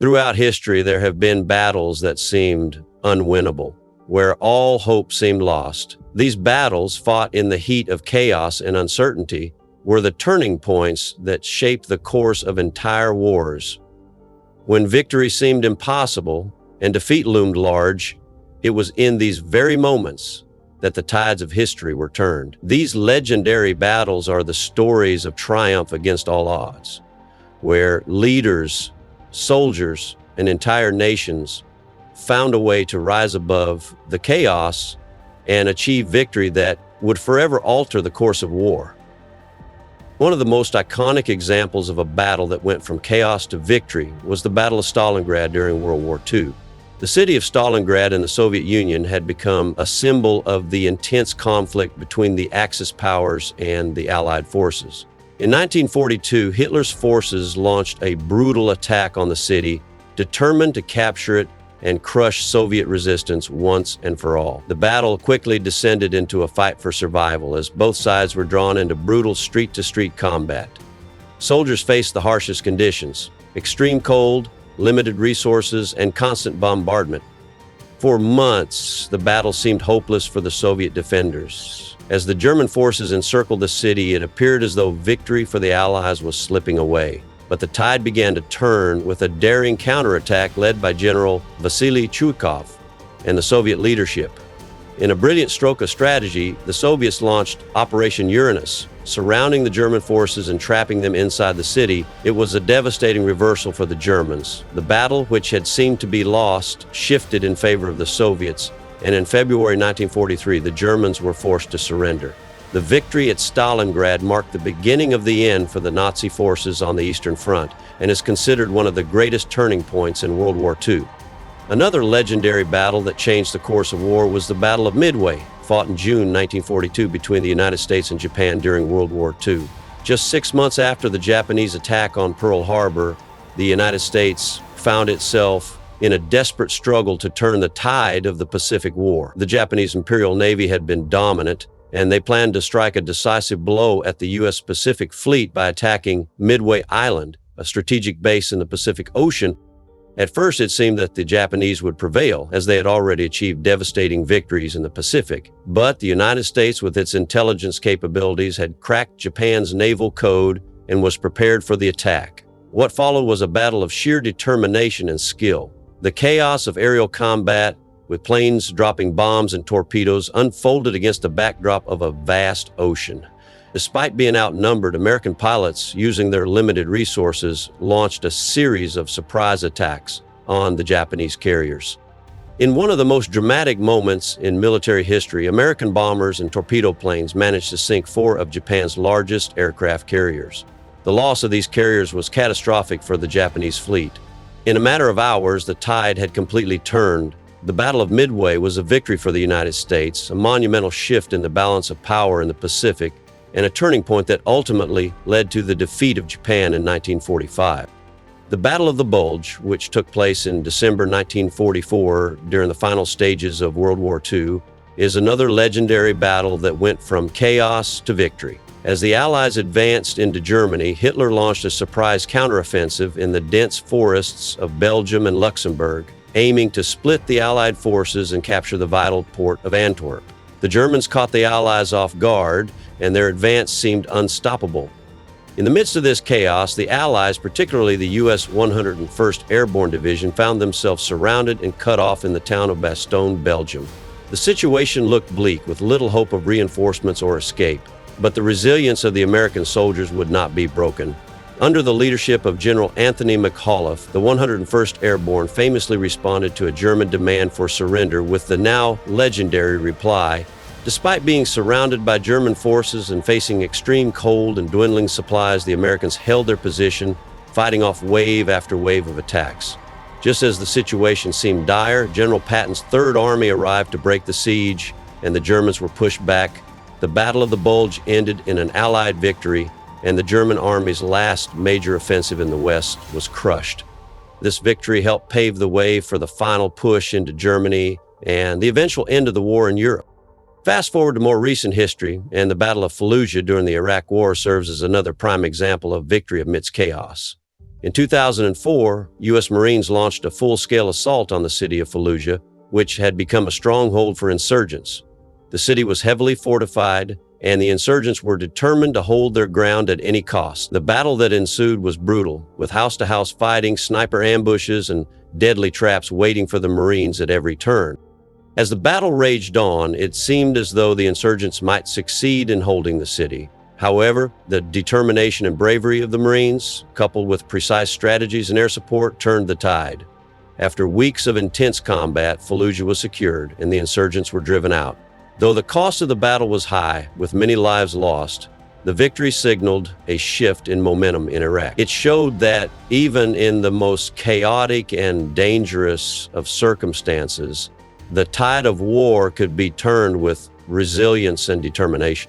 Throughout history, there have been battles that seemed unwinnable, where all hope seemed lost. These battles, fought in the heat of chaos and uncertainty, were the turning points that shaped the course of entire wars. When victory seemed impossible and defeat loomed large, it was in these very moments that the tides of history were turned. These legendary battles are the stories of triumph against all odds, where leaders, soldiers, and entire nations found a way to rise above the chaos and achieve victory that would forever alter the course of war. One of the most iconic examples of a battle that went from chaos to victory was the Battle of Stalingrad during World War II. The city of Stalingrad in the Soviet Union had become a symbol of the intense conflict between the Axis powers and the Allied forces. In 1942, Hitler's forces launched a brutal attack on the city, determined to capture it and crush Soviet resistance once and for all. The battle quickly descended into a fight for survival as both sides were drawn into brutal street-to-street combat. Soldiers faced the harshest conditions: extreme cold, limited resources, and constant bombardment. For months, the battle seemed hopeless for the Soviet defenders. As the German forces encircled the city, it appeared as though victory for the Allies was slipping away. But the tide began to turn with a daring counterattack led by General Vasily Chuikov and the Soviet leadership. In a brilliant stroke of strategy, the Soviets launched Operation Uranus, surrounding the German forces and trapping them inside the city. It was a devastating reversal for the Germans. The battle, which had seemed to be lost, shifted in favor of the Soviets, and in February 1943, the Germans were forced to surrender. The victory at Stalingrad marked the beginning of the end for the Nazi forces on the Eastern Front and is considered one of the greatest turning points in World War II. Another legendary battle that changed the course of war was the Battle of Midway, fought in June 1942 between the United States and Japan during World War II. Just 6 months after the Japanese attack on Pearl Harbor, the United States found itself in a desperate struggle to turn the tide of the Pacific War. The Japanese Imperial Navy had been dominant, and they planned to strike a decisive blow at the U.S. Pacific Fleet by attacking Midway Island, a strategic base in the Pacific Ocean. At first, it seemed that the Japanese would prevail, as they had already achieved devastating victories in the Pacific. But the United States, with its intelligence capabilities, had cracked Japan's naval code and was prepared for the attack. What followed was a battle of sheer determination and skill. The chaos of aerial combat, with planes dropping bombs and torpedoes, unfolded against the backdrop of a vast ocean. Despite being outnumbered, American pilots, using their limited resources, launched a series of surprise attacks on the Japanese carriers. In one of the most dramatic moments in military history, American bombers and torpedo planes managed to sink 4 of Japan's largest aircraft carriers. The loss of these carriers was catastrophic for the Japanese fleet. In a matter of hours, the tide had completely turned. The Battle of Midway was a victory for the United States, a monumental shift in the balance of power in the Pacific, and a turning point that ultimately led to the defeat of Japan in 1945. The Battle of the Bulge, which took place in December 1944 during the final stages of World War II, is another legendary battle that went from chaos to victory. As the Allies advanced into Germany, Hitler launched a surprise counteroffensive in the dense forests of Belgium and Luxembourg, aiming to split the Allied forces and capture the vital port of Antwerp. The Germans caught the Allies off guard, and their advance seemed unstoppable. In the midst of this chaos, the Allies, particularly the U.S. 101st Airborne Division, found themselves surrounded and cut off in the town of Bastogne, Belgium. The situation looked bleak, with little hope of reinforcements or escape, but the resilience of the American soldiers would not be broken. Under the leadership of General Anthony McAuliffe, the 101st Airborne famously responded to a German demand for surrender with the now legendary reply. Despite being surrounded by German forces and facing extreme cold and dwindling supplies, the Americans held their position, fighting off wave after wave of attacks. Just as the situation seemed dire, General Patton's Third Army arrived to break the siege, and the Germans were pushed back. The Battle of the Bulge ended in an Allied victory, and the German army's last major offensive in the West was crushed. This victory helped pave the way for the final push into Germany and the eventual end of the war in Europe. Fast forward to more recent history, and the Battle of Fallujah during the Iraq War serves as another prime example of victory amidst chaos. In 2004, U.S. Marines launched a full-scale assault on the city of Fallujah, which had become a stronghold for insurgents. The city was heavily fortified, and the insurgents were determined to hold their ground at any cost. The battle that ensued was brutal, with house-to-house fighting, sniper ambushes, and deadly traps waiting for the Marines at every turn. As the battle raged on, it seemed as though the insurgents might succeed in holding the city. However, the determination and bravery of the Marines, coupled with precise strategies and air support, turned the tide. After weeks of intense combat, Fallujah was secured and the insurgents were driven out. Though the cost of the battle was high, with many lives lost, the victory signaled a shift in momentum in Iraq. It showed that even in the most chaotic and dangerous of circumstances, the tide of war could be turned with resilience and determination.